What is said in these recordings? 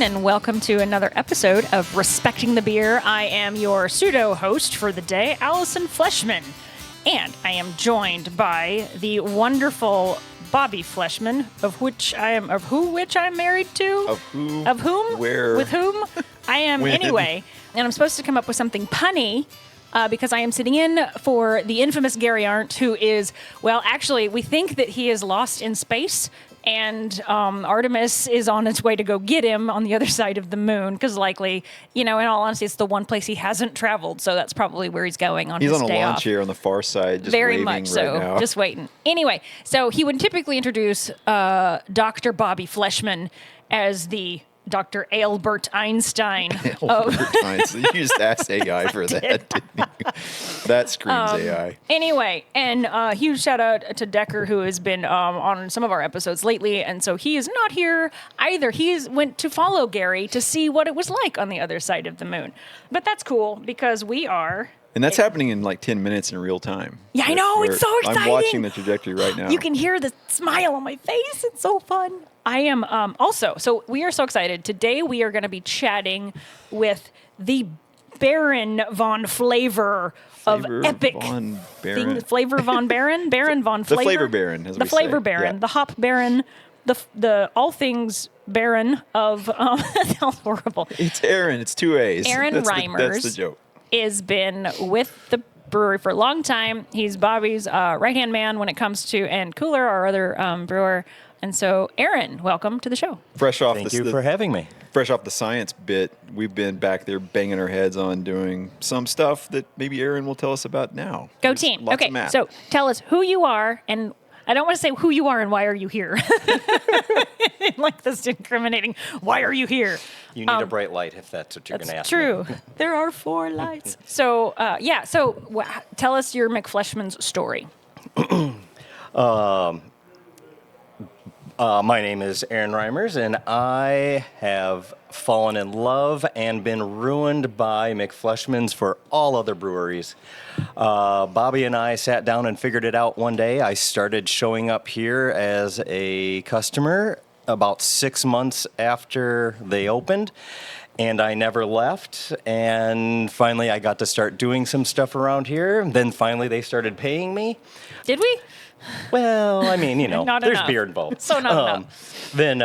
everyone, and welcome to another episode of Respecting the Beer. I am your pseudo-host for the day, Allison McFleshman, and I am joined by the wonderful Bobby Fleshman, which I'm married to. Of whom? Where? With whom? I am When? anyway, and I'm supposed to come up with something punny. Because I am sitting in for the infamous Gary Arndt, who is, well, actually, we think that he is lost in space, and Artemis is on its way to go get him on the other side of the moon, because likely, in all honesty, it's the one place he hasn't traveled, so that's probably where he's going on his day off. He's on a launch here on the far side, just Very waving much so, right now. just waiting. Anyway, so he would typically introduce Dr. Bobby Fleshman as the Dr. Albert Einstein. Einstein. You just asked AI for that, didn't you? That screams AI. Anyway, and huge shout out to Decker, who has been on some of our episodes lately, and so he is not here either. He went to follow Gary to see what it was like on the other side of the moon. But that's cool, because we are... And that's happening in like 10 minutes in real time. Yeah, I know. It's so exciting. I'm watching the trajectory right now. You can hear the smile on my face. It's so fun. I am so we are so excited. Today we are going to be chatting with the Baron von Flavor of Epic. Von Baaron. Flavor von Baaron? Baron von Flavor? The Flavor Baron, as the we Flavor say. Baron. Yeah. The Hop Baron. The all things Baron of... that sounds horrible. It's Aaron. It's two A's. Aaron Reimers. That's the joke. Has been with the brewery for a long time. He's Bobby's right-hand man when it comes to, and Cooler, our other brewer. And so, Aaron, welcome to the show. Thank you for having me. Fresh off the science bit, we've been back there banging our heads on doing some stuff that maybe Aaron will tell us about now. Go There's team. lots Okay, of math. so tell us who you are, and I don't want to say who you are and why are you here. Like this incriminating, why are you here? You need a bright light if that's what you're going to ask True. me. There are 4 lights. So, tell us your McFleshman's story. My name is Aaron Reimers, and I have fallen in love and been ruined by McFleshman's for all other breweries. Bobby and I sat down and figured it out one day. I started showing up here as a customer about 6 months after they opened, and I never left. And finally, I got to start doing some stuff around here. Then finally, they started paying me. Did we? Well, I mean, Not there's enough. beer involved. So not enough. Then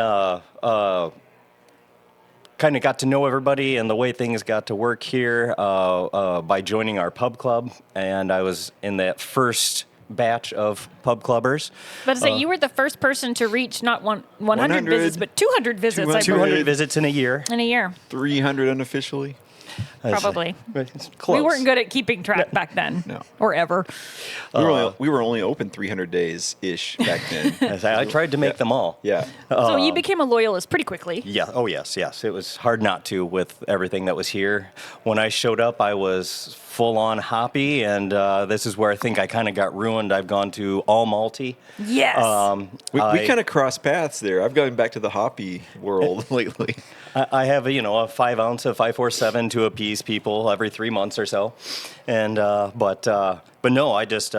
kind of got to know everybody and the way things got to work here by joining our pub club. And I was in that first batch of pub clubbers. But to say, you were the first person to reach not 100 visits, but 200 visits. 200 visits in a year. In a year, 300 unofficially. probably. It's close. We weren't good at keeping track back then. No. Or ever. We were only open 300 days-ish back then. I tried to make them all. Yeah. So you became a loyalist pretty quickly. Yeah. Oh, yes. It was hard not to with everything that was here. When I showed up, I was full-on hoppy, and this is where I think I kind of got ruined. I've gone to all malty. Yes. We kind of crossed paths there. I've gone back to the hoppy world lately. I have a 5 ounce of 547 to appease people every 3 months or so, and but no, I just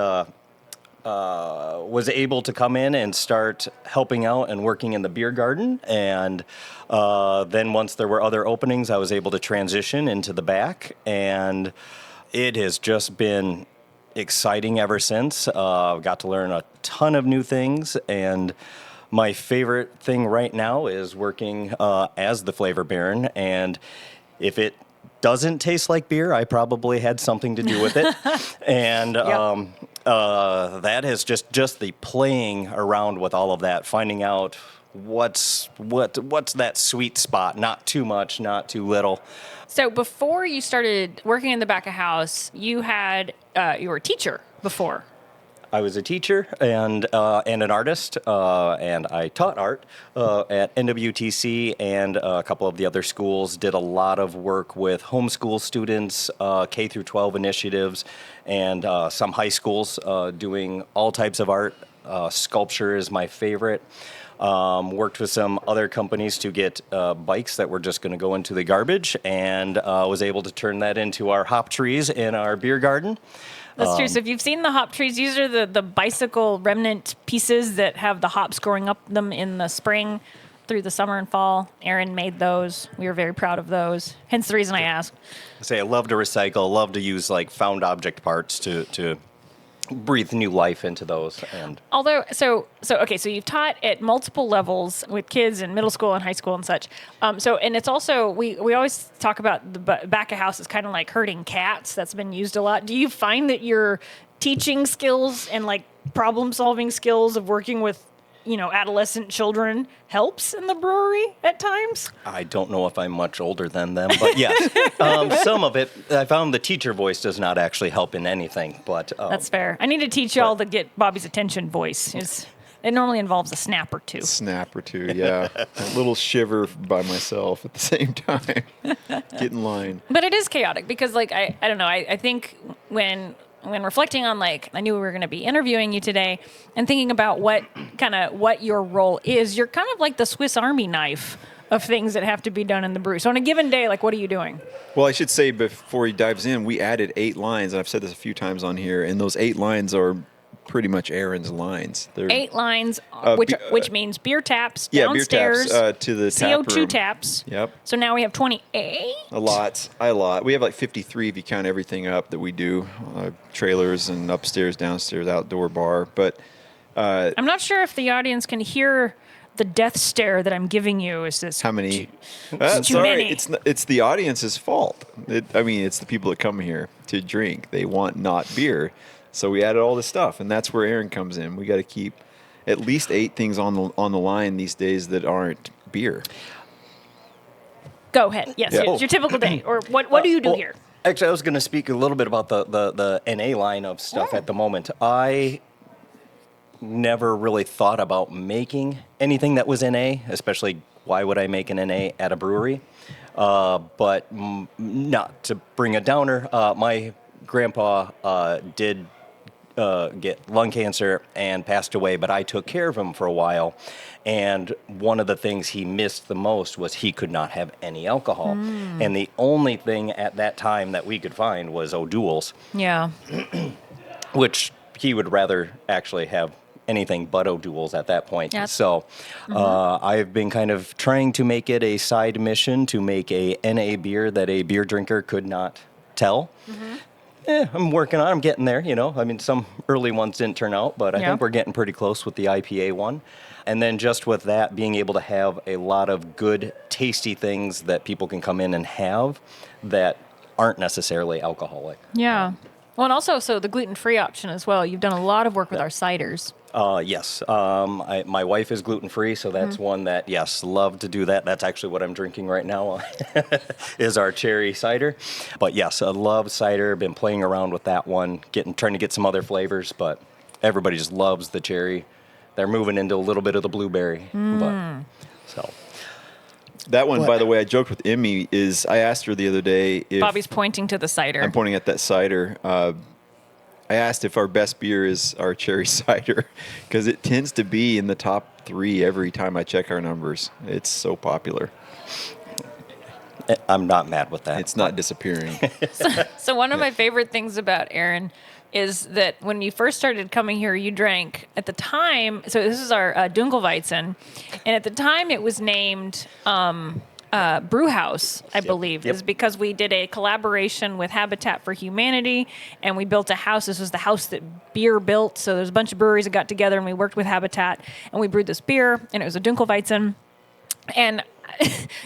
was able to come in and start helping out and working in the beer garden, and then once there were other openings, I was able to transition into the back, and it has just been exciting ever since. Got to learn a ton of new things, and my favorite thing right now is working as the Flavor Baron, and if it doesn't taste like beer, I probably had something to do with it. And that is just the playing around with all of that, finding out what's that sweet spot, not too much, not too little. So before you started working in the back of house, you were a teacher before. I was a teacher and an artist, and I taught art at NWTC and a couple of the other schools. Did a lot of work with homeschool students, K through 12 initiatives, and some high schools doing all types of art. Sculpture is my favorite. Worked with some other companies to get bikes that were just going to go into the garbage, and was able to turn that into our hop trees in our beer garden. That's true. So if you've seen the hop trees, these are the bicycle remnant pieces that have the hops growing up them in the spring. through the summer and fall. Aaron made those. We were very proud of those. Hence the reason I asked. I love to recycle, love to use like found object parts to breathe new life into those. And Although, so you've taught at multiple levels with kids in middle school and high school and such. And it's also, we always talk about the back of house as kind of like herding cats. That's been used a lot. Do you find that your teaching skills and like problem solving skills of working with, adolescent children helps in the brewery at times? I don't know if I'm much older than them, but yes, some of it. I found the teacher voice does not actually help in anything, but that's fair. I need to teach y'all to get Bobby's attention voice. It normally involves a snap or two. Yeah. A little shiver by myself at the same time. Get in line. But it is chaotic because, like, I don't know. I think when reflecting on, like, I knew we were going to be interviewing you today and thinking about what your role is, you're kind of like the Swiss Army knife of things that have to be done in the brew. So on a given day, like, what are you doing? Well, I should say before he dives in, we added 8 lines. I've said this a few times on here, and those 8 lines are pretty much Aaron's lines. They're 8 lines, which means beer taps beer downstairs. taps to the tap CO2 room. taps. Yep. So now we have 28? A lot. We have like 53 if you count everything up that we do. Trailers and upstairs, downstairs, outdoor bar. But I'm not sure if the audience can hear the death stare that I'm giving you. Is this how many? Too many. It's the audience's fault. It's the people that come here to drink. They want not beer. So we added all this stuff, and that's where Aaron comes in. We got to keep at least 8 things on the line these days that aren't beer. Go ahead. Yes, it's your typical day. Or what do you do here? Actually, I was going to speak a little bit about the NA line of stuff at the moment. I never really thought about making anything that was NA, especially why would I make an NA at a brewery? But not to bring a downer, my grandpa did get lung cancer and passed away, but I took care of him for a while. And one of the things he missed the most was he could not have any alcohol. And the only thing at that time that we could find was O'Doul's. Yeah. Which he would rather actually have anything but O'Doul's at that point. Yes. So I've been kind of trying to make it a side mission to make a NA beer that a beer drinker could not tell. I'm working on it. I'm getting there, some early ones didn't turn out, but I think we're getting pretty close with the IPA one. And then just with that, being able to have a lot of good, tasty things that people can come in and have that aren't necessarily alcoholic. Yeah. Well, and also, so the gluten-free option as well. You've done a lot of work with our ciders. Yes. My wife is gluten-free, so that's one that, yes, love to do that. That's actually what I'm drinking right now is our cherry cider. But, yes, I love cider. Been playing around with that one, trying to get some other flavors, but everybody just loves the cherry. They're moving into a little bit of the blueberry. That one, by the way, I joked with Emmy, I asked her the other day if... Bobby's pointing to the cider. I'm pointing at that cider. I asked if our best beer is our cherry cider because it tends to be in the top 3 every time I check our numbers. It's so popular. I'm not mad with that. It's not disappearing. So one of my favorite things about Aaron is that when you first started coming here, you drank at the time. So this is our Dunkelweizen, and at the time it was named Brew House, I believe. This is because we did a collaboration with Habitat for Humanity, and we built a house. This was the house that beer built. So there's a bunch of breweries that got together, and we worked with Habitat, and we brewed this beer, and it was a Dunkelweizen. And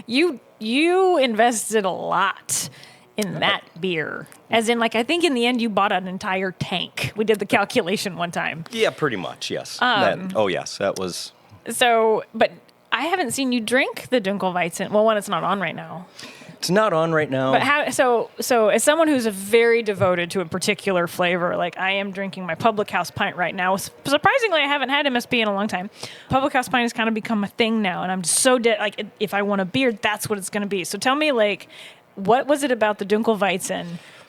you invested a lot in that beer. As in, like, I think in the end you bought an entire tank. We did the calculation one time. Yeah, pretty much, yes. Yes, that was... So, but I haven't seen you drink the Dunkelweizen. Well, one, it's not on right now. It's not on right now. But so as someone who's very devoted to a particular flavor, like I am drinking my Public House pint right now. Surprisingly, I haven't had MSB in a long time. Public House pint has kind of become a thing now, and I'm just so like, if I want a beer, that's what it's going to be. So tell me, like, what was it about the Dunkelweizen,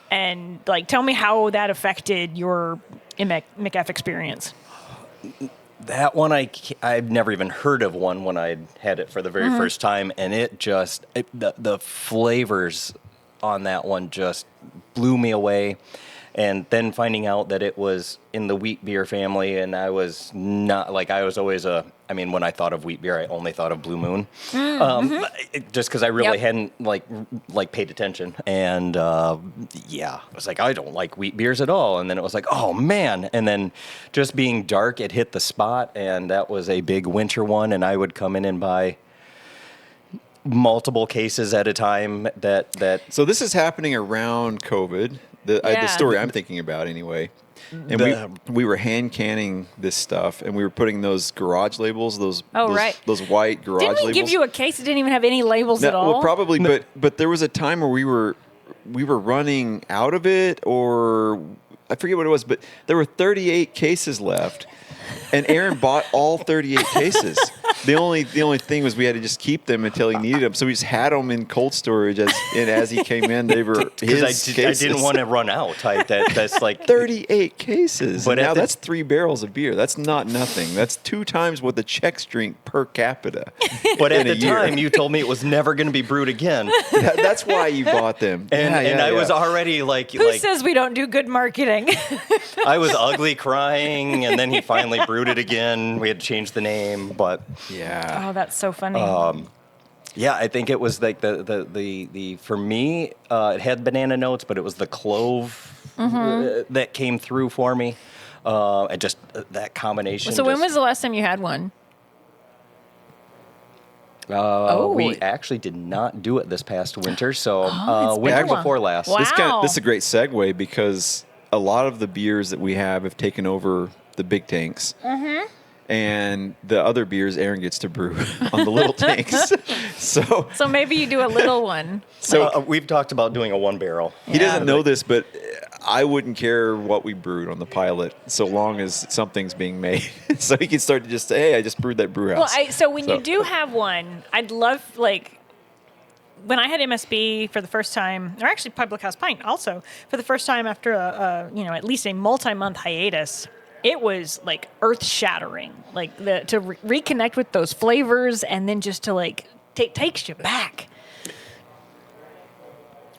and like, tell me how that affected your McF experience. That one, I've never even heard of one when I had it for the very first time, and the flavors on that one just blew me away. And then finding out that it was in the wheat beer family, and I was not, like, I was always when I thought of wheat beer, I only thought of Blue Moon. Just because I really hadn't, like paid attention. And, I was like, I don't like wheat beers at all. And then it was like, oh, man. And then just being dark, it hit the spot, and that was a big winter one, and I would come in and buy multiple cases at a time that So this is happening around COVID, the story I'm thinking about anyway. And we were hand canning this stuff, and we were putting those garage labels, those white garage labels. Didn't we give you a case that didn't even have any labels at all? Well, probably, but there was a time where we were running out of it, or I forget what it was, but there were 38 cases left, and Aaron bought all 38 cases. The only thing was we had to just keep them until he needed them. So we just had them in cold storage as he came in. They were his cases. I didn't want to run out. That's like 38 cases. But now that's 3 barrels of beer. That's not nothing. That's 2 times what the Czechs drink per capita. But at the time, you told me it was never going to be brewed again. That's why you bought them. And I was already like... Who says we don't do good marketing? I was ugly crying, and then he finally brewed it again. We had to change the name, but... Yeah. Oh, that's so funny. I think it was like the for me, it had banana notes, but it was the clove that came through for me. And just that combination. So when was the last time you had one? We actually did not do it this past winter, so winter before last. Wow. This is a great segue because a lot of the beers that we have taken over the big tanks. Mm-hmm. And the other beers Aaron gets to brew on the little tanks. So maybe you do a little one. So we've talked about doing a 1 barrel. He doesn't know this, but I wouldn't care what we brewed on the pilot so long as something's being made. So he can start to just say, hey, I just brewed that brew house. Well, when you do have one, I'd love, when I had MSB for the first time, or actually Public House Pint also, for the first time after at least a multi-month hiatus, it was like earth-shattering, to reconnect with those flavors, and then just to takes you back,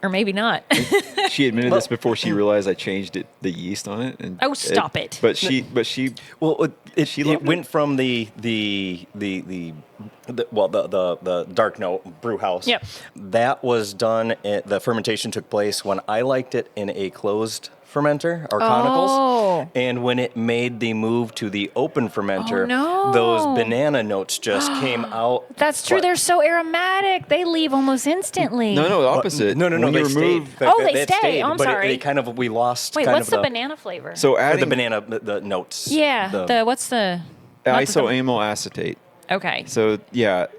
or maybe not. She admitted this before she realized I changed the yeast on it. And stop it! But she it went from the dark note brew house. Yep. That was done. The fermentation took place when I liked it in a closed fermenter or conicals, and when it made the move to the open fermenter, those banana notes just came out. That's true. They're so aromatic; they leave almost instantly. No, the opposite. No. They stayed. They stayed. Oh, I'm but sorry. We lost. Wait, kind what's of the banana flavor? So adding the notes. Yeah. What's the isoamyl acetate. Okay. So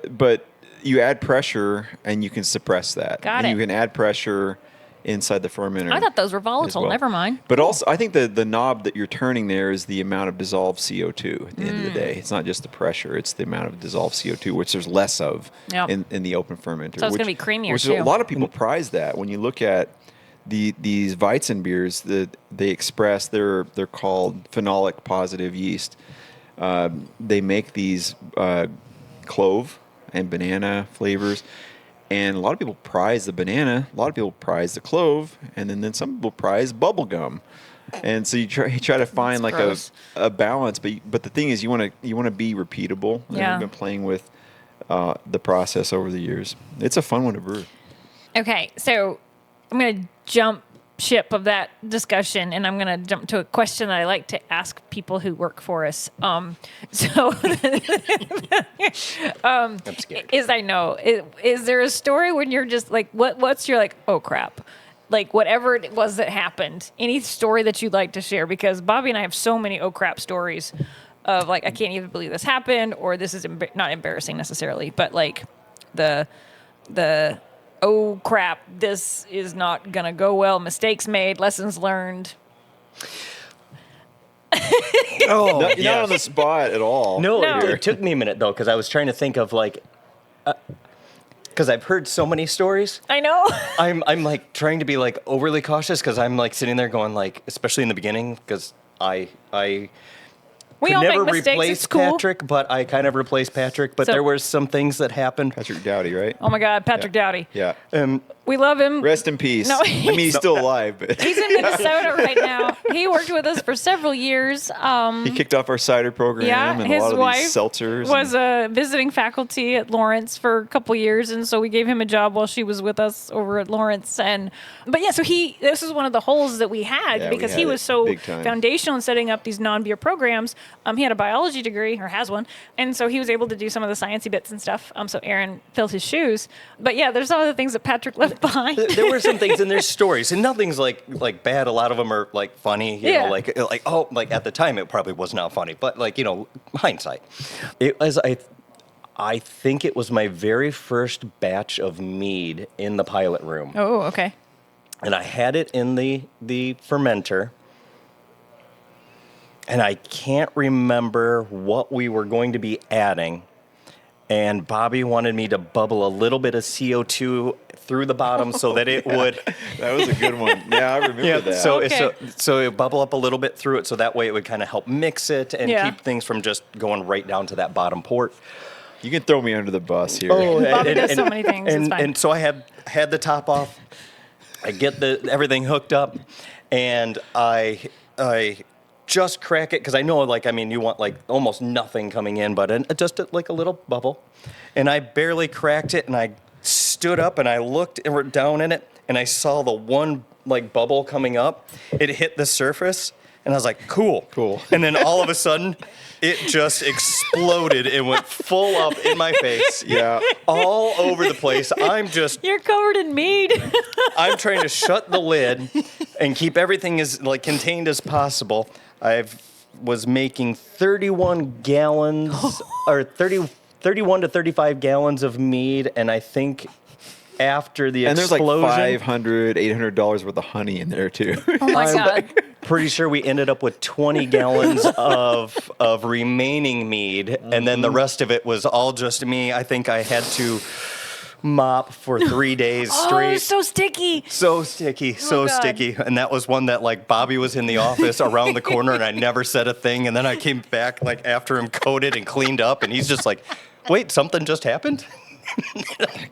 but you add pressure and you can suppress that. Got and it. You can add pressure inside the fermenter. I thought those were volatile. Well. Never mind. But also, I think the knob that you're turning there is the amount of dissolved CO2 at the end of the day. It's not just the pressure; it's the amount of dissolved CO2, which there's less of in the open fermenter. So it's going to be creamier which too. A lot of people prize that. When you look at these Weizen beers, they express they're called phenolic positive yeast. They make these clove and banana flavors. And a lot of people prize the banana, a lot of people prize the clove, and then some people prize bubble gum. And so you try to find a balance, but the thing is you want to be repeatable. And we've been playing with the process over the years. It's a fun one to brew. Okay, so I'm going to jump ship of that discussion, and I'm going to jump to a question that I like to ask people who work for us. I'm scared. Is there a story when you're just like, what's your oh crap, whatever it was that happened? Any story that you'd like to share? Because Bobby and I have so many oh crap stories of I can't even believe this happened, or this is not embarrassing necessarily, but the oh crap, this is not gonna go well. Mistakes made, lessons learned. Not on the spot at all. No. It took me a minute though, because I was trying to think of because I've heard so many stories. I know. I'm trying to be overly cautious because I'm sitting there going especially in the beginning, because I we could all never make mistakes. replace It's cool. Patrick, but I kind of replaced Patrick. But there were some things that happened. Patrick Dowdy, right? Oh my God, Patrick Dowdy. Yeah. We love him. Rest in peace. No, I mean, he's still alive, but He's in Minnesota right now. He worked with us for several years. he kicked off our cider program and his a lot of wife these seltzers. was a visiting faculty at Lawrence for a couple years, and so we gave him a job while she was with us over at Lawrence. But so this is one of the holes that we had Yeah, because we he had was it so big time. foundational in setting up these non-beer programs. He had a biology degree, or has one, and so he was able to do some of the sciencey bits and stuff. So Aaron filled his shoes. But yeah, there's some of the things that Patrick left behind. There were some things, and there's stories, and nothing's like bad. A lot of them are like funny, you know, like at the time it probably was not funny, but hindsight. It was I think it was my very first batch of mead in the pilot room. Oh, okay. And I had it in the fermenter, and I can't remember what we were going to be adding. And Bobby wanted me to bubble a little bit of CO2 through the bottom so that it would. That was a good one. Yeah, I remember that. So it bubble up a little bit through it, so that way it would kind of help mix it and keep things from just going right down to that bottom port. You can throw me under the bus here. Bobby does so many things. It's fine. And so I had the top off. I get everything hooked up, and I just crack it because I know, you want almost nothing coming in, but just a little bubble. And I barely cracked it, and I stood up and I looked down in it, and I saw the one bubble coming up. It hit the surface, and I was like, cool. And then all of a sudden, it just exploded and went full up in my face. Yeah. All over the place. You're covered in mead. I'm trying to shut the lid and keep everything as contained as possible. I was making 31 gallons or 31 to 35 gallons of mead, and I think after the explosion, and there's $500, $800 worth of honey in there too. Oh my God. Pretty sure we ended up with 20 gallons of remaining mead, and then the rest of it was all just me. I think I had to mop for 3 days straight. Oh, so sticky. So sticky, God. sticky. And that was one that Bobby was in the office around the corner, and I never said a thing. And then I came back after him coated and cleaned up, and he's just like, wait, something just happened?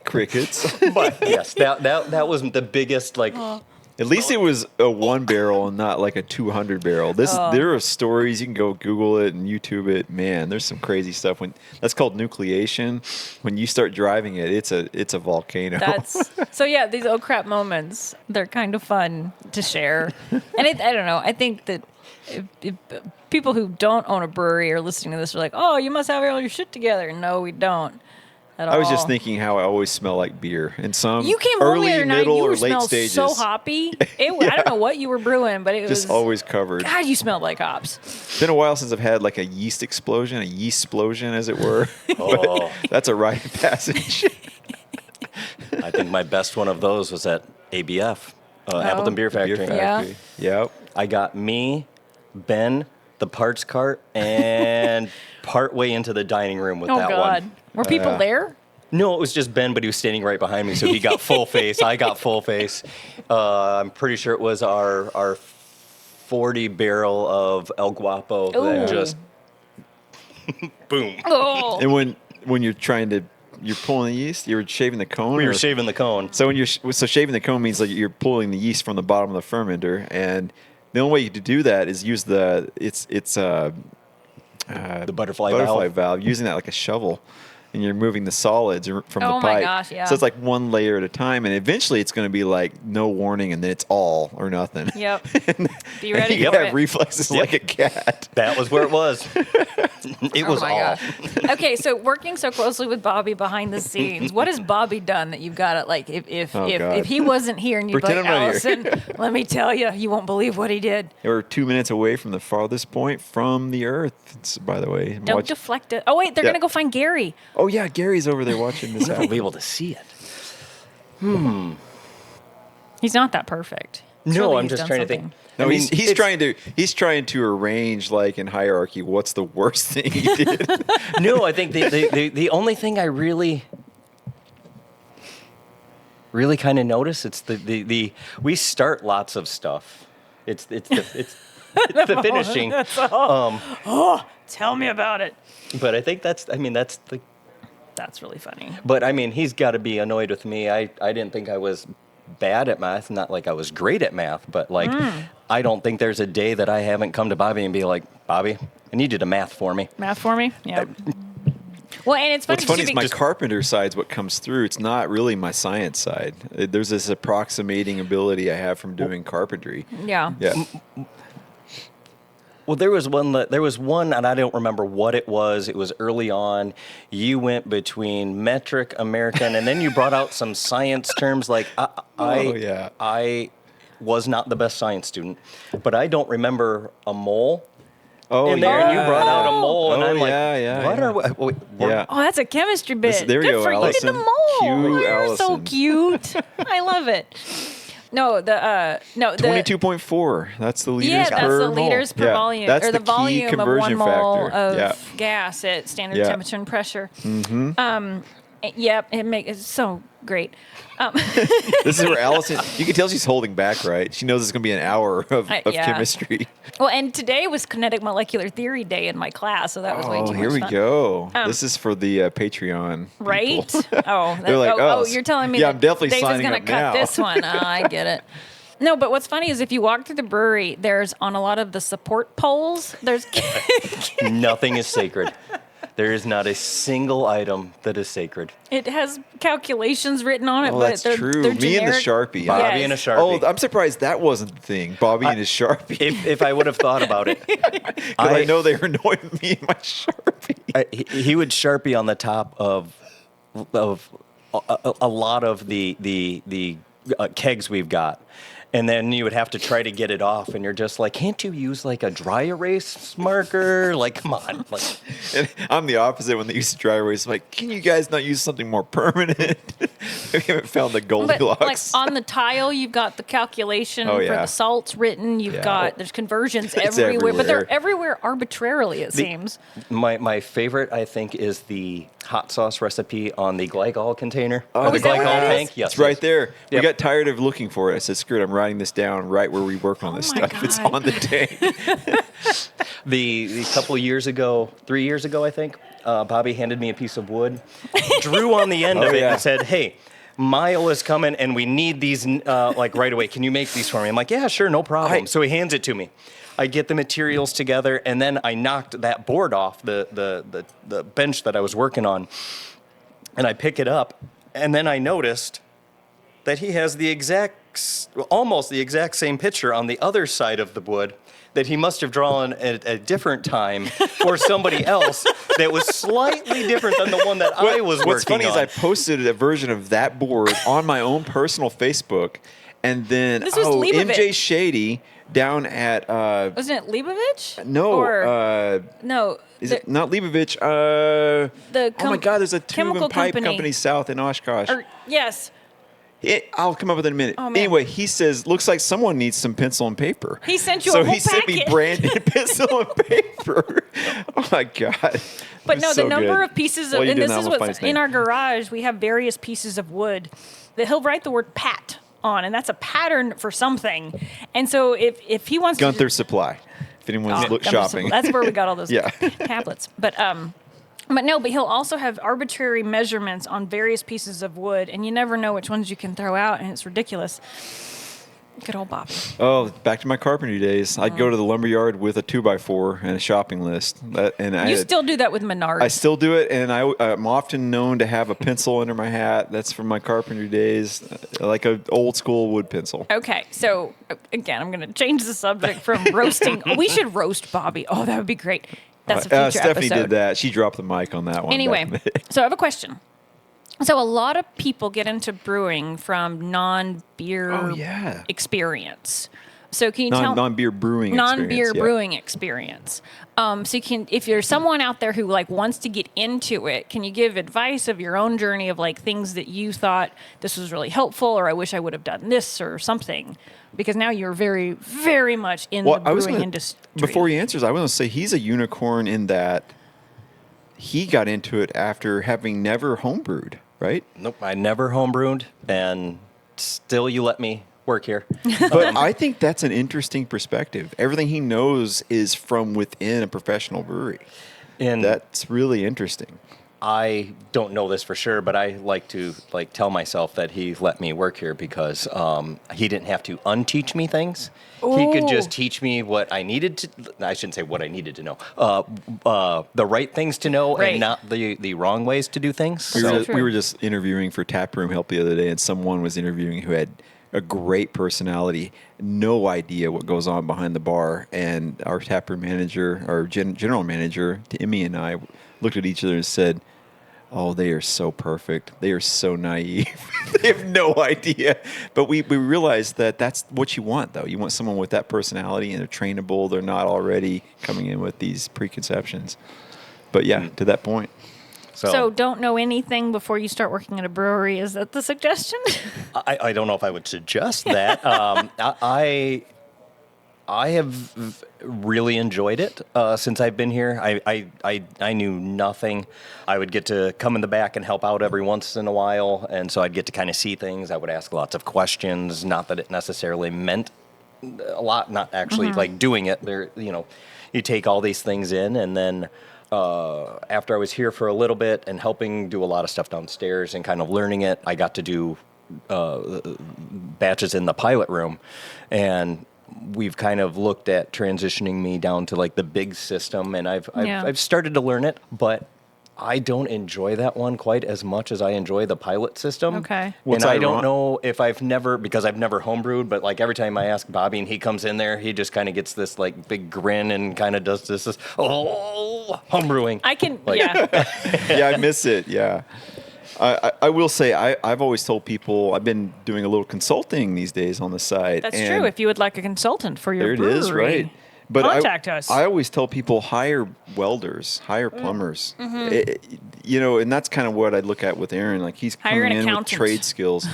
Crickets. But yes, that was the biggest At least it was a 1 barrel and not like a 200 barrel. There are stories, you can go Google it and YouTube it. Man, there's some crazy stuff. That's called nucleation. When you start driving it, it's a volcano. These oh crap moments, they're kind of fun to share. And I don't know, I think that if people who don't own a brewery are listening to this are like, oh, you must have all your shit together. No, we don't. I was just thinking how I always smell like beer. And some you came home the early, other night, middle, you or were late smelled stages. so hoppy. I don't know what you were brewing, but it Just was always covered. God, you smelled like hops. It's been a while since I've had a yeast explosion, a yeast explosion, as it were. Oh. That's a rite of passage. I think my best one of those was at ABF, Appleton Beer Factory. Beer Factory. Yep. I got me, Ben, the parts cart, and part way into the dining room with that one. Were people there? No, it was just Ben, but he was standing right behind me, so he got full face. I got full face. I'm pretty sure it was our 40 barrel of El Guapo that just boom. Oh. And when you're pulling the yeast, you're shaving the cone. We were shaving the cone. So shaving the cone means you're pulling the yeast from the bottom of the fermenter, and the only way to do that is use the butterfly valve, using that like a shovel. And you're moving the solids from the pipe. Oh my gosh, yeah. So it's like one layer at a time, and eventually it's going to be like no warning, and then it's all or nothing. Yep. Be and ready you for have it. reflexes like a cat. That was where it was. It was oh my all. Gosh. Okay, so working so closely with Bobby behind the scenes, what has Bobby done that you've got to if he wasn't here and you'd be like, Pretend I'm not Allison, let me tell you, you won't believe what he did. We're 2 minutes away from the farthest point from the Earth, by the way. Don't deflect it. Oh wait, they're gonna go find Gary. Oh yeah, Gary's over there watching this I'll out. be able to see it. He's not that perfect. No, Surely I'm he's just done trying to something. think. No, I mean, he's trying to arrange in hierarchy what's the worst thing he did. No, I think the only thing I really kind of notice it's the we start lots of stuff. It's the finishing. That's tell me about it. But I think that's That's really funny. But I mean, he's got to be annoyed with me. I didn't think I was bad at math, not like I was great at math, but like I don't think there's a day that I haven't come to Bobby and be like, Bobby, I need you to math for me. Math for me? Yeah. Well, and it's funny. What's funny is my carpenter side's what comes through. It's not really my science side. There's this approximating ability I have from doing carpentry. Yeah. Yeah. Well, there was one, and I don't remember what it was. It was early on. You went between metric, American, and then you brought out some science terms. Like I was not the best science student, but I don't remember a mole. Oh, in there, and you brought out a mole, and Oh, I'm like, yeah, what yeah. are we? Yeah. Oh, that's a chemistry bit. There we Good go, for Allison. you. You did a mole. Cue You're so Allison. cute. I love it. No, the 22.4. That's the liters yeah, per that's the mole. liters per Yeah, volume, that's or the key volume of conversion 1 mole factor. of gas at standard Yeah. temperature and pressure. Yep, it's so great. This is where Allison, you can tell she's holding back, right? She knows it's going to be an hour of yeah. chemistry. Well, and today was kinetic molecular theory day in my class, so that was way too much here we fun. go. This is for the Patreon people. Right? Oh, They're like, oh, you're telling me yeah, that I'm definitely Dave is signing gonna up cut now. this one. I get it. No, but what's funny is if you walk through the brewery, there's on a lot of the support poles, there's Nothing is sacred. There is not a single item that is sacred. it has calculations written on it, Oh, but that's they're, true. they're Me and the generic. Sharpie. Bobby Yes. and a Sharpie. Oh, I'm surprised that wasn't the thing. Bobby and his Sharpie. if I would have thought about it, Because I know they were annoying me and my Sharpie. he would Sharpie on the top of a lot of the kegs we've got. And then you would have to try to get it off, and you're just like, can't you use like a dry erase marker? Like, come on. Like, And I'm the opposite when they use dry erase. I'm like, can you guys not use something more permanent? We haven't found the But Goldilocks. like on the tile, you've got the calculation Oh, for yeah. the salts written. You've Yeah. got there's conversions It's everywhere, but they're everywhere. everywhere arbitrarily. It seems. my favorite, I think, is the hot sauce recipe on the glycol container. Oh, Or the is that what glycol that is? tank. Yes, It's right yes. there. We Yep. got tired of looking for it. I said, screw it, I'm writing this down right where we work on this Oh my stuff. It's God. on the tank. The couple of years ago, 3 years ago, I think, Bobby handed me a piece of wood, drew on the end Oh, of it, yeah. and said, hey, Mile is coming, and we need these like right away. Can you make these for me? I'm like, yeah, sure, no problem. So he hands it to me. I get the materials together, and then I knocked that board off the bench that I was working on, and I pick it up, and then I noticed that he has almost the exact same picture on the other side of the wood that he must have drawn at a different time for somebody else that was slightly different than the one that I was working on. What's funny is I posted a version of that board on my own personal Facebook, and then This was Leibovitz. MJ Shady down at Wasn't it Leibovitz? no Or, no. is it not Leibovitz? The Oh my God, there's a tube chemical and pipe company. company south in Oshkosh. Yes. I'll come up with it in a minute. Oh, man. Anyway, he says, looks like someone needs some pencil and paper. He sent you so a whole he sent me packet. branded pencil and paper. Oh my God. But It no, was the so number good. of pieces While of, you're and doing this that, is I'm gonna what's find his in name. our garage. We have various pieces of wood that he'll write the word "pat" on, and that's a pattern for something. And so if he wants Gunther to, Supply. If anyone's Gunther shopping. Supply. That's where we got all those Yeah. tablets. But he'll also have arbitrary measurements on various pieces of wood, and you never know which ones you can throw out, and it's ridiculous. Good old Bobby. Oh, back to my carpentry days. I'd go to the lumberyard with a 2x4 and a shopping list. You still do that with Menards. I still do it, and I'm often known to have a pencil under my hat. That's from my carpentry days, like an old school wood pencil. Okay, so again, I'm going to change the subject from roasting. We should roast Bobby. Oh, that would be great. That's a future Stephanie episode. did that. She dropped the mic on that one. Anyway, back in the day. so I have a question. So a lot of people get into brewing from non-beer Oh, yeah. experience. So can you tell Non-beer brewing non-beer experience, yeah. brewing experience? So you can, if you're someone out there who like wants to get into it, can you give advice of your own journey of like things that you thought this was really helpful, or I wish I would have done this or something? Because now you're very, very much in the brewing industry. Before he answers, I was going to say he's a unicorn in that he got into it after having never homebrewed, right? Nope, I never homebrewed, and still you let me work here. But I think that's an interesting perspective. Everything he knows is from within a professional brewery. And That's really interesting. I don't know this for sure, but I like to tell myself that he let me work here because he didn't have to unteach me things. He could just teach me what I needed to. I shouldn't say what I needed to know. The right things to know, Right. and not the wrong ways to do things. We were just interviewing for Taproom Help the other day, and someone was interviewing who had a great personality, no idea what goes on behind the bar. And our taproom manager, our general manager, Timmy, and I looked at each other and said, "Oh, they are so perfect. They are so naive. They have no idea." But we realized that that's what you want, though. You want someone with that personality, and they're trainable. They're not already coming in with these preconceptions. But yeah, to that point. So don't know anything before you start working at a brewery. Is that the suggestion? I don't know if I would suggest that. I have really enjoyed it since I've been here. I knew nothing. I would get to come in the back and help out every once in a while, and so I'd get to kind of see things. I would ask lots of questions. Not that it necessarily meant a lot. Not actually like doing it. There, you take all these things in, and then. After I was here for a little bit and helping do a lot of stuff downstairs and kind of learning it, I got to do batches in the pilot room, and we've kind of looked at transitioning me down to like the big system, and I've started to learn it, but I don't enjoy that one quite as much as I enjoy the pilot system. Okay. And I don't know if because I've never homebrewed, but like every time I ask Bobby and he comes in there, he just kind of gets this like big grin and kind of does this homebrewing. I can, Yeah, I miss it. Yeah. I will say I've always told people I've been doing a little consulting these days on the side. That's true. If you would like a consultant for your there it brewery, is, right? But contact us. I always tell people hire welders, hire plumbers. And that's kind of what I look at with Aaron. Like he's Hire coming an in with accountant. trade skills.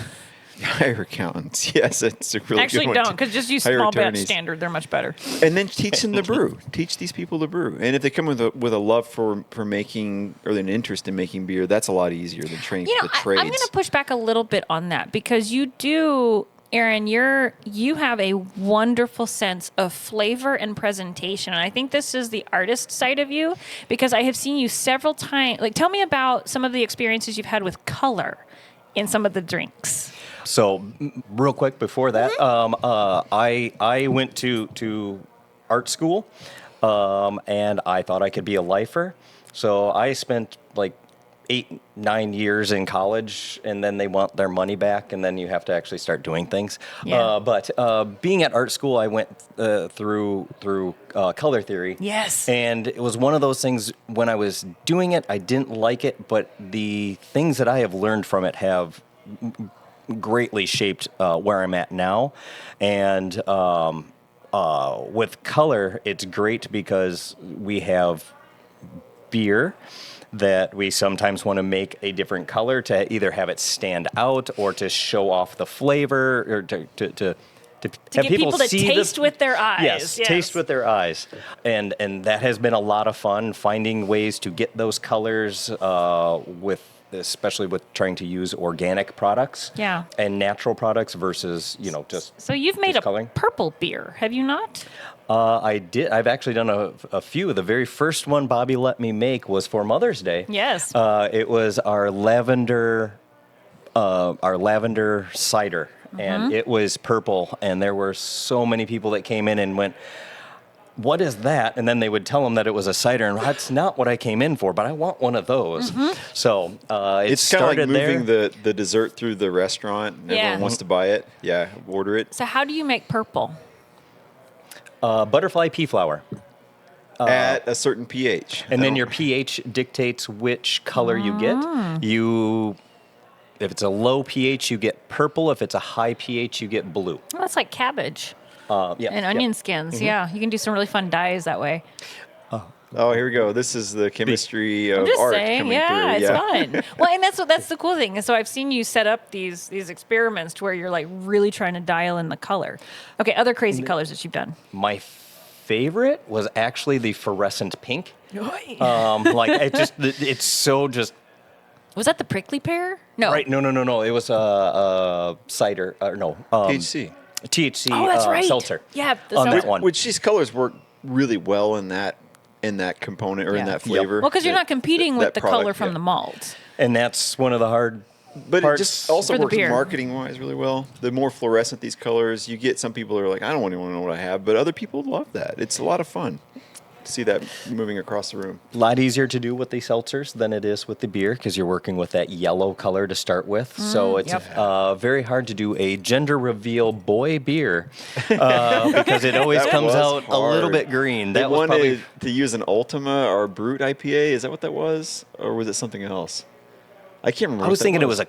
Hire accountants. Yes, it's a really Actually good one. don't, because just use Hire small batch attorneys. standard. They're much better. And then teach them to brew. Teach these people to brew. And if they come with a love for making or an interest in making beer, that's a lot easier than training the trades. I'm going to push back a little bit on that because you do, Aaron, you have a wonderful sense of flavor and presentation. And I think this is the artist side of you because I have seen you several times. Like, tell me about some of the experiences you've had with color in some of the drinks. So, real quick before that, I went to art school, and I thought I could be a lifer. So I spent like 8-9 years in college, and then they want their money back, and then you have to actually start doing things. Yeah. But being at art school, I went through color theory. Yes. And it was one of those things, when I was doing it, I didn't like it, but the things that I have learned from it have greatly shaped where I'm at now. And with color, it's great because we have beer that we sometimes want to make a different color to either have it stand out or to show off the flavor or to have get people to see taste with their eyes. Yes, taste with their eyes. And that has been a lot of fun, finding ways to get those colors especially with trying to use organic products and natural products versus, just So you've made a coloring. purple beer, have you not? I did. I've actually done a few. The very first one Bobby let me make was for Mother's Day. Yes. It was our lavender cider, and it was purple. And there were so many people that came in and went, "What is that?" And then they would tell them that it was a cider, and that's not what I came in for, but I want one of those. So It's kind of like moving the dessert through the restaurant. And everyone wants to buy it. Yeah, order it. So how do you make purple? Butterfly pea flower. At a certain pH. And then your pH dictates which color you get. If it's a low pH, you get purple. If it's a high pH, you get blue. Well, that's like cabbage Yeah. and onion skins. Yeah, you can do some really fun dyes that way. Oh, here we go. This is the chemistry of I'm just art saying, coming through. it's fun. Well, and that's the cool thing. And so I've seen you set up these experiments to where you're like really trying to dial in the color. Okay, other crazy colors that you've done. My favorite was actually the fluorescent pink. It's so just. Was that the prickly pear? No. Right. No. It was cider. THC. THC Oh, that's right. seltzer. Yeah, the on seltzer. that one. Which these colors work really well in that in that component or in Yeah. that flavor. Well, because you're not competing with that the product, color from yeah. the malt. And that's one of the hard But parts. it just also For the works beer. marketing-wise really well. The more fluorescent these colors, you get some people who are like, I don't want anyone to know what I have, but other people love that. It's a lot of fun to see that moving across the room. A lot easier to do with the seltzers than it is with the beer because you're working with that yellow color to start with. So it's very hard to do a gender reveal boy beer because it always That comes was out a little hard. bit green. They That was wanted probably to use an Ultima or Brute IPA. Is that what that was? Or was it something else? I can't remember. I was thinking it was a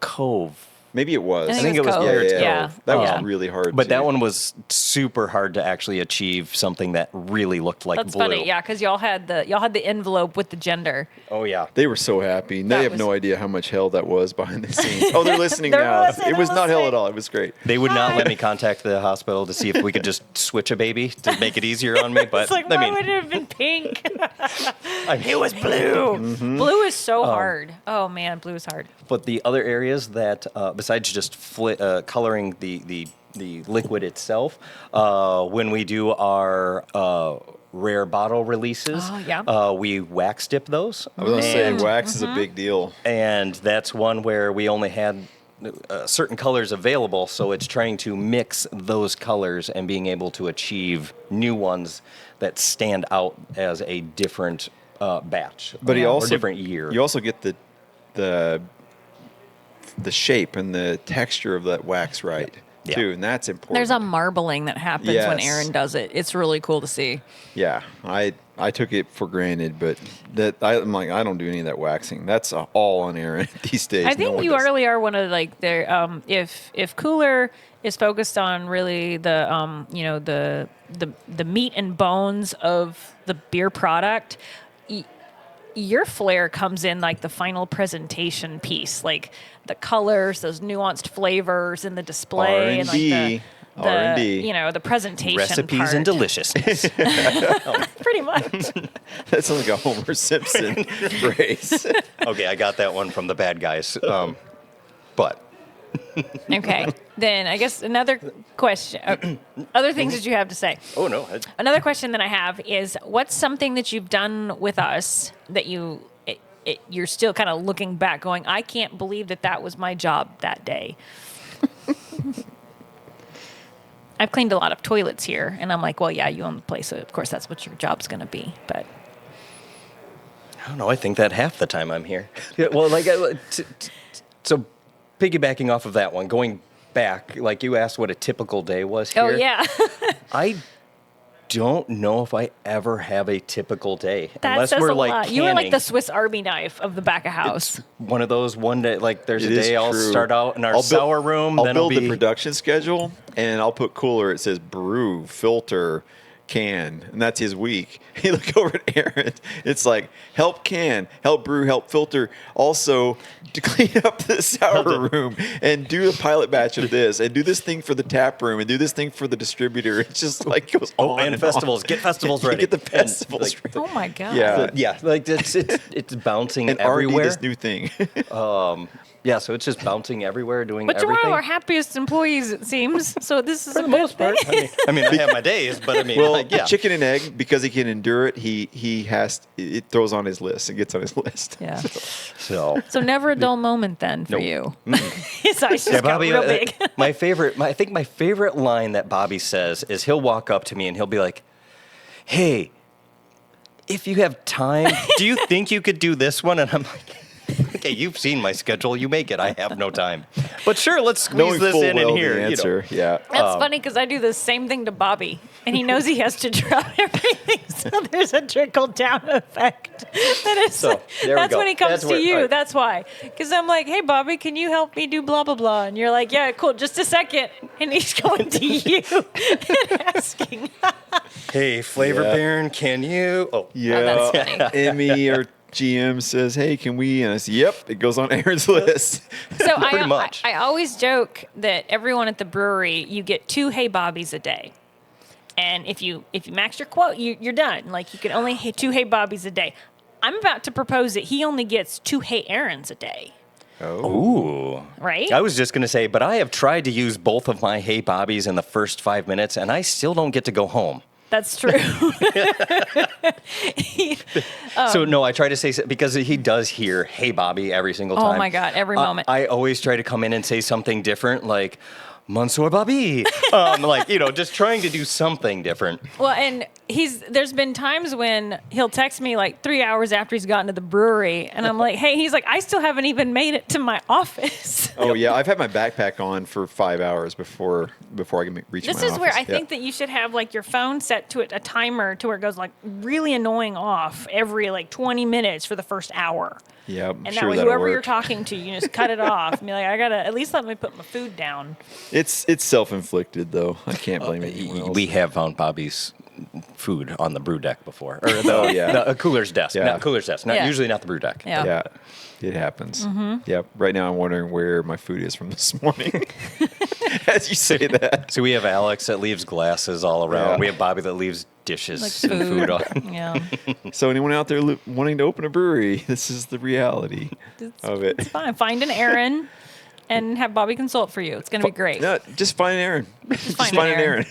Cove. Maybe it was. I think it was Cove. Yeah. That was Yeah. really hard. But too. that one was super hard to actually achieve something that really looked like That's blue. funny, yeah, because y'all had the envelope with the gender. Oh, yeah. They were so happy. And That they have was- no idea how much hell that was behind the scenes. Oh, they're listening They're now. listening, It was they're not hell listening. at all. It was great. They would not let me contact the hospital to see if we could just switch a baby to make it easier on me. But It's like, I why mean, would it have been pink? it was blue. Blue is so hard. Oh man, blue is hard. But the other areas that, besides just coloring the liquid itself, when we do our rare bottle releases, Oh, yeah. we wax dip those. I was going to say, And- wax is a big deal. And that's one where we only had certain colors available, so it's trying to mix those colors and being able to achieve new ones that stand out as a different batch, But or different year. You also get the shape and the texture of that wax right, Yeah. too, and that's important. There's a marbling that happens when Yes. Aaron does it. It's really cool to see. Yeah, I took it for granted, but I'm like, I don't do any of that waxing. That's all on Aaron these days. I No think one you does. really are one of like their if Cooler is focused on really the the meat and bones of the beer product. Your flair comes in like the final presentation piece, like the colors, those nuanced flavors in the display, and like R&D. R&D. the presentation Recipes part. and deliciousness. Pretty much. That's like a Homer Simpson phrase. Okay, I got that one from the bad guys. But Okay, then I guess another question. Other things that you have to say. oh no, Another question that I have is, what's something that you've done with us that you're still kind of looking back, going, I can't believe that was my job that day. I've cleaned a lot of toilets here, and I'm like, well, yeah, you own the place, so of course that's what your job's going to be. But I don't know. I think that half the time I'm here. Yeah, well, like, so piggybacking off of that one, going back, like you asked what a typical day was here. oh yeah, I don't know if I ever have a typical day. that unless says we're a like lot. You are like canning. the Swiss Army knife of the back of house. One of those one day, like there's It a is day I'll true. start out in our I'll sour room, I'll then build it'll the be production schedule, and I'll put cooler. It says brew, filter, can, and that's his week. You look over at Aaron. It's like help can, help brew, help filter. Also, to clean up the sour room and do a pilot batch of this, and do this thing for the tap room, and do this thing for the distributor. It's just like goes on and festivals. on. Get festivals You ready. Get the And, festivals like, ready. Oh my god. Yeah. yeah, like it's bouncing And R&D everywhere. this new thing. Yeah, so it's just bouncing everywhere, doing But you're one everything. of our happiest employees, it seems. So this is For a the good most part. thing. I mean, I have my days, but I mean, Well, like, yeah. chicken and egg, because he can endure it, he has it throws on his list. It gets on his list. Yeah. So, So never a dull moment then for Nope. you. His eyes just yeah, got Bobby, real big. I think my favorite line that Bobby says is he'll walk up to me and he'll be like, "Hey, if you have time, do you think you could do this one?" And I'm like, "Okay, you've seen my schedule. You make it. I have no time. But sure, let's squeeze Knowing this full in well and here." the you know. answer. Yeah. That's funny because I do the same thing to Bobby, and he knows he has to drop everything, so there's a trickle down effect. That is, So, there we that's go. when he comes That's to where- you. all right. That's why. Because I'm like, hey, Bobby, can you help me do blah blah blah? And you're like, yeah, cool. Just a second, and he's going to you and asking. Hey, Flavor Yeah. Baron, can you? Oh, Yeah. that's funny. Emmy or GM says, "Hey, can we?" And I say, "Yep." It goes on Aaron's list. So Pretty much. I always joke that everyone at the brewery, you get 2 Hey Bobbies a day. And if you max your quote, you're done. Like you can only hit 2 Hey Bobbies a day. I'm about to propose that he only gets 2 Hey Aarons a day. Ooh. Right? I was just going to say, but I have tried to use both of my Hey Bobbies in the first 5 minutes, and I still don't get to go home. That's true. So no, I try to say because he does hear "Hey, Bobby" every single time. Oh my God, every moment. I always try to come in and say something different, like "Monsieur Bobby," just trying to do something different. Well, and there's been times when he'll text me like 3 hours after he's gotten to the brewery, and I'm like, hey, he's like, I still haven't even made it to my office. Oh yeah, I've had my backpack on for 5 hours before I can reach my office. This is where I think that you should have like your phone set to a timer to where it goes like really annoying off every like 20 minutes for the first hour. Yeah, and that way whoever you're talking to, you just cut it off and be like, I gotta at least let me put my food down. It's self-inflicted though. I can't blame anyone else. We have found Bobby's food on the brew deck before, or the cooler's desk. Yeah. Not cooler's desk. Usually not the brew deck. Yeah. It happens. Yep. Right now I'm wondering where my food is from this morning. As you say that. So we have Alex that leaves glasses all around. Yeah. We have Bobby that leaves dishes Like and food on. Yeah. So anyone out there wanting to open a brewery, this is the reality of it. It's fine. Find an Aaron and have Bobby consult for you. It's going to be great. No, just find Aaron. Just find find an an Aaron.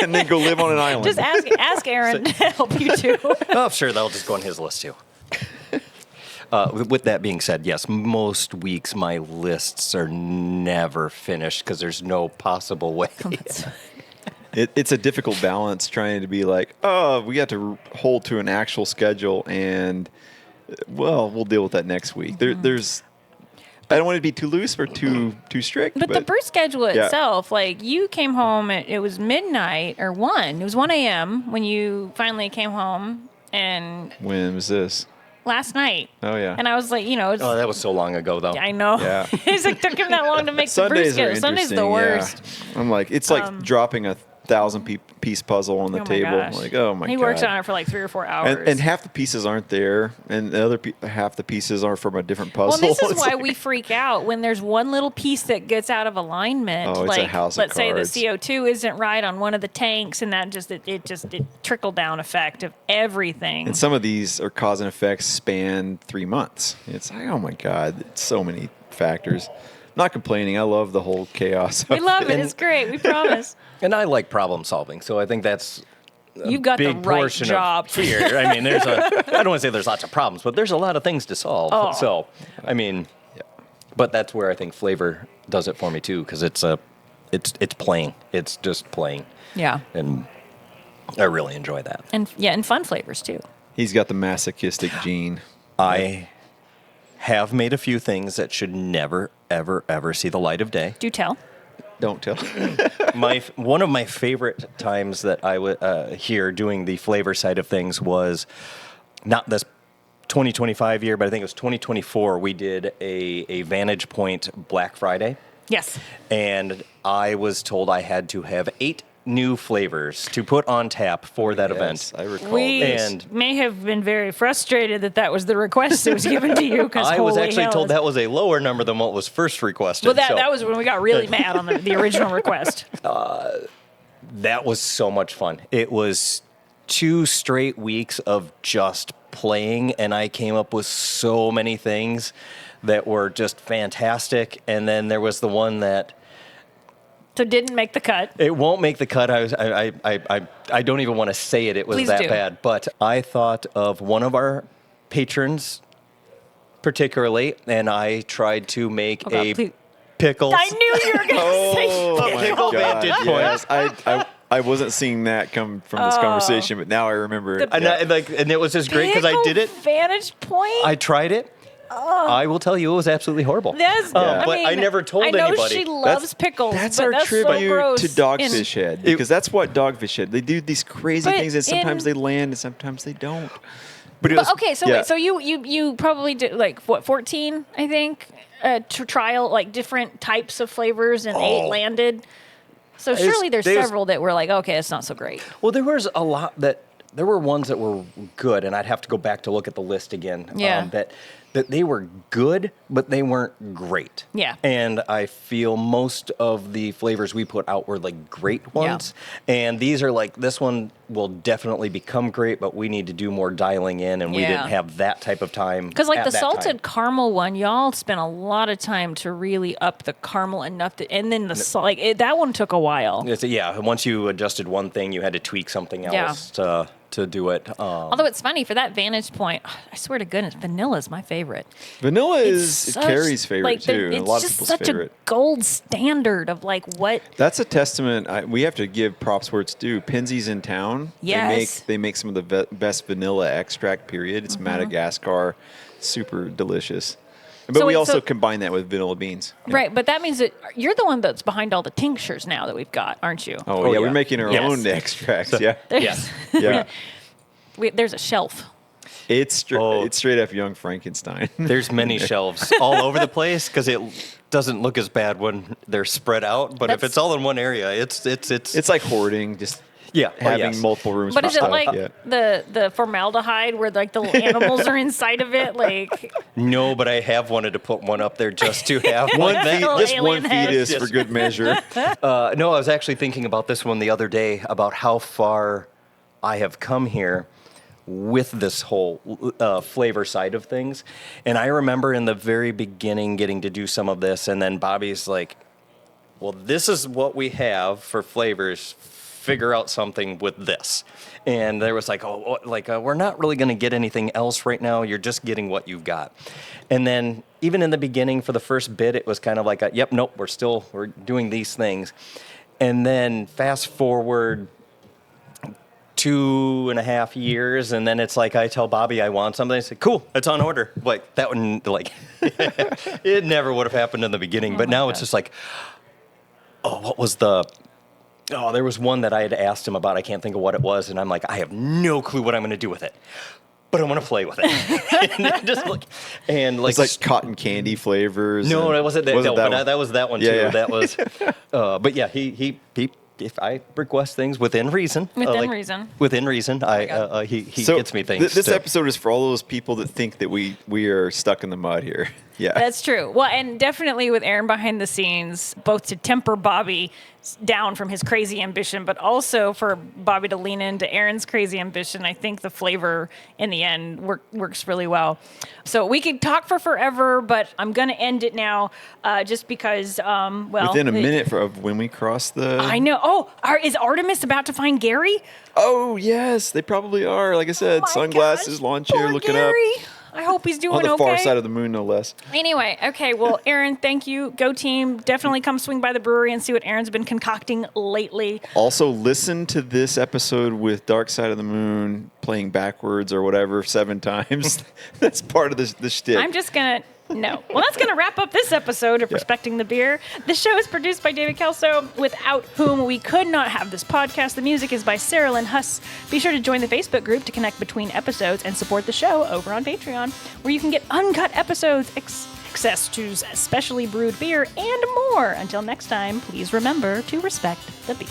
And then go live on an island. Just ask Aaron to help you too. Oh, sure, that'll just go on his list too. With that being said, yes, most weeks my lists are never finished because there's no possible way. It's a difficult balance trying to be like, oh, we have to hold to an actual schedule, and well, we'll deal with that next week. There's, I don't want to be too loose or too strict. But the brew schedule itself, like you came home, it was midnight or 1. It was 1 a.m. when you finally came home, and When was this? last night. Oh yeah. And I was like, it's. Oh, that was so long ago, though. I know. Yeah. It's like took him that long to make the brew Sundays are schedule. Sunday's the worst. Yeah. I'm like, it's like dropping a 1,000-piece puzzle on the Oh my table. gosh. I'm like, oh my god. He works on it for like 3 or 4 hours. And half the pieces aren't there, and the other half the pieces are from a different puzzle. Well, this is It's why like- we freak out when there's one little piece that gets out of alignment. Oh, it's like, a house of let's say the cards. CO2 isn't right on one of the tanks, and that just it trickle down effect of everything. And some of these are cause and effects span 3 months. It's like, oh my god, it's so many factors. Not complaining. I love the whole chaos. We love it. It's great. We promise. And I like problem solving, so I think that's You've got the big right portion job. of here. I mean, I don't want to say there's lots of problems, but there's a lot of things to solve. Oh. So, I mean, but that's where I think flavor does it for me too, because it's plain. It's just plain, Yeah. and I really enjoy that. And fun flavors too. He's got the masochistic gene. I have made a few things that should never, ever, ever see the light of day. Do tell. Don't tell. One of my favorite times that I was here doing the flavor side of things was not this 2025 year, but I think it was 2024. We did a Vantage Point Black Friday, Yes. and I was told I had to have 8 new flavors to put on tap for that event. I recall We this. And- may have been very frustrated that was the request that was given to you. Because I was actually told that was a lower number than what was first requested. Well, so that was when we got really mad on the original request. that was so much fun. It was 2 straight weeks of just playing, and I came up with so many things that were just fantastic. And then there was the one that So didn't make the cut. it won't make the cut. I don't even want to say it. It was Please that do. bad. But I thought of one of our patrons particularly, and I tried to make Oh, God, a please. pickles. I knew you were going to say Oh my Pickle god! vantage Yes, I wasn't seeing that come from this conversation, but now I remember it. And, Yeah. and it was just great because I did it. Vantage Point. I tried it. I will tell you, it was absolutely horrible. That's, Yeah. But I never told I know anybody. she loves pickles. That's but our that's so tribute gross to Dogfish in- Head, because that's what Dogfish Head. They do these crazy But things, and sometimes in- they land, and sometimes they don't. But, it But was, okay, so yeah. wait, so you probably did like what 14, I think, to trial like different types of flavors, and 8 landed. So surely there's several that were like, okay, it's not so great. Well, there was a lot that there were ones that were good, and I'd have to go back to look at the list again. Yeah. that they were good, but they weren't great. Yeah. And I feel most of the flavors we put out were like great ones. And these are like, this one will definitely become great, but we need to do more dialing in, and we didn't have that type of time. Because like at the that salted time. caramel one, y'all spent a lot of time to really up the caramel enough to, and then the that one took a while. Once you adjusted one thing, you had to tweak something else to do it. Although it's funny, for that vantage point, I swear to goodness, vanilla is my favorite. Vanilla is Carrie's favorite like, too. It's a lot of just people's such favorite. a gold standard of like what. That's a testament. We have to give props where it's due. Pinsy's in town. Yes. They make some of the best vanilla extract. Period. It's Madagascar, super delicious. But we also combine that with vanilla beans. Yeah. Right, but that means that you're the one that's behind all the tinctures now that we've got, aren't you? Oh yeah, we're making our own extracts. Yeah. Yeah. There's a shelf. It's straight up Young Frankenstein. There's many shelves all over the place because it doesn't look as bad when they're spread out. But if it's all in one area, it's like hoarding, just having multiple rooms. But for is it stuff. like the formaldehyde where like the little animals are inside of it? Like no, but I have wanted to put one up there just to have one alien fetus head. for good measure. No, I was actually thinking about this one the other day about how far I have come here with this whole flavor side of things. And I remember in the very beginning getting to do some of this, and then Bobby's like, well, this is what we have for flavors. Figure out something with this. And there was like, we're not really going to get anything else right now. You're just getting what you've got. And then even in the beginning for the first bit, it was kind of like, we're doing these things. And then fast forward 2.5 years, and then it's like I tell Bobby I want something. I say, cool, it's on order. Like that one, like it never would have happened in the beginning, but now it's just like, what was the? Oh, there was one that I had asked him about. I can't think of what it was, and I'm like, I have no clue what I'm going to do with it, but I'm going to play with it. It's like cotton candy flavors. No, it wasn't that. That was that one too. Yeah. That was, but yeah, he. If I request things within reason, he gets me things. This episode is for all those people that think that we are stuck in the mud here. Yeah, that's true. Well, and definitely with Aaron behind the scenes, both to temper Bobby down from his crazy ambition, but also for Bobby to lean into Aaron's crazy ambition. I think the flavor in the end works really well. So we could talk for forever, but I'm going to end it now just because, within a minute of when we cross the... I know. Oh, is Artemis about to find Gary? Oh, yes, they probably are. Like I said, sunglasses, lawn chair, looking Gary. I hope he's doing okay. On the far side of the moon, no less. Anyway, okay. Well, Aaron, thank you. Go team. Definitely come swing by the brewery and see what Aaron's been concocting lately. Also, listen to this episode with Dark Side of the Moon playing backwards or whatever 7 times. That's part of the shtick. I'm just going to... No. Well, that's going to wrap up this episode of Respecting the Beer. The show is produced by David Kelso, without whom we could not have this podcast. The music is by Sarah Lynn Huss. Be sure to join the Facebook group to connect between episodes and support the show over on Patreon, where you can get uncut episodes, access to specially brewed beer, and more. Until next time, please remember to respect the beer.